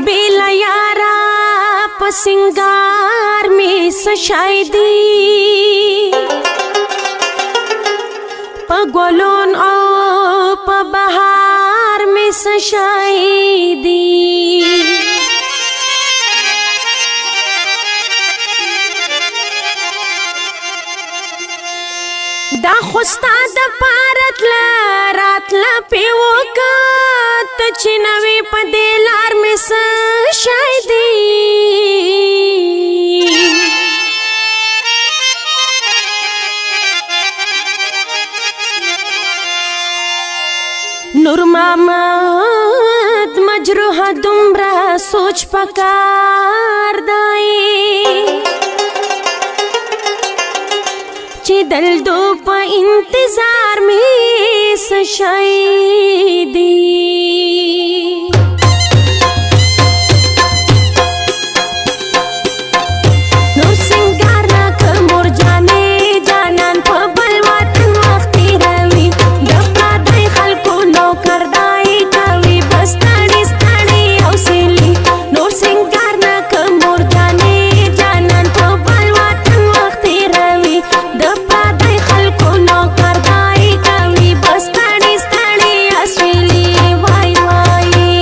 बेला यारा सिंगार में सशायदी पगोलोन ओ बहार में सशायदी दा खुस्ता द पारत ला रात ला पेवोकत चिनवे पदेलार में सशायदी नूर मोहम्मद मजरूह दुमरा सोच पकार दाए चे दल दो प इंतजार में सशायदी वाई वाई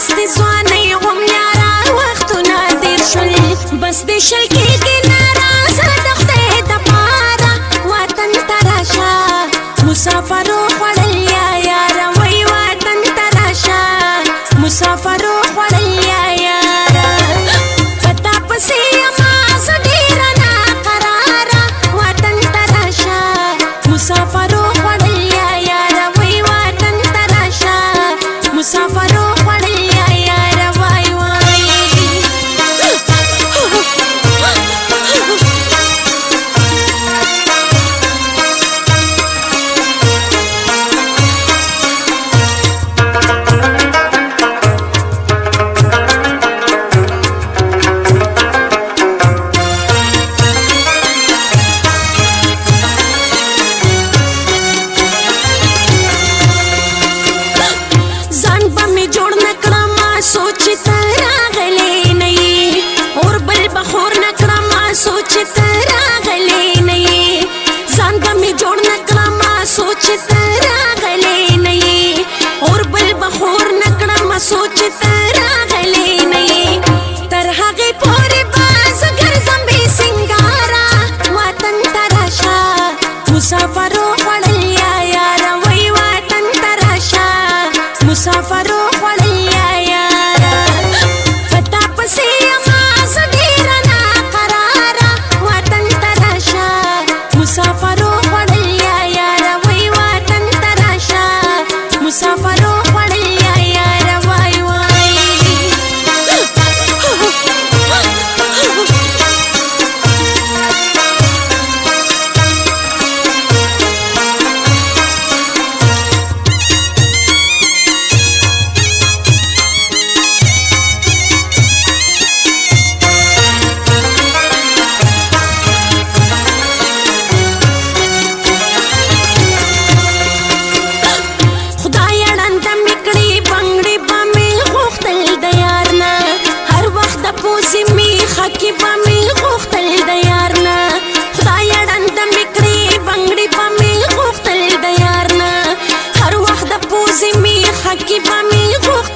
مست ځواني هم یارا وختونه تیر شول بس د شل کېږي ناراضه د خدای دپاره وطن ته راشه مسافرو خوړل یا یاره وای وطن ته راشه مسافرو خوړل یا یاره په تا پسې یمه زه ډېره ناقراره وطن ته راشه مسافرو خوړل یا یاره وای وطن ته راشه مسافرو خوړل یا یاره وای وای ځان به مې جوړ نه کړم سوچ ته راغلی نه یې اور بل به خور نه کړم سوچ ته راغلی نه یې ځان به مې جوړ نه کړم سوچ ته راغلی نه یې اور بل به خور نه کړم سوچ ته راغلی نه یې تر هغې پورې به زه ګرځم بې سینګاره وطن ته راشه مسافرو خوړل یا یاره وای وطن ته راشه مسافرو خوړل یا یاره په تا پسې یمه زه ډېره ناقراره وطن ته راشه مسافرو خوړل یا یاره وای وطن ته راشه مسافرو خوړل یا یاره وای وای خدای ړنده مې کړې بنګړې به مې غوښتل د یار نه هر وخت د پوزې میخه کې به مې غوښتل د یار نه خدای ړنده مې کړې بنګړې به مې غوښتل د یار نه هر وخت د پوزې میخه کې به مې غوښتل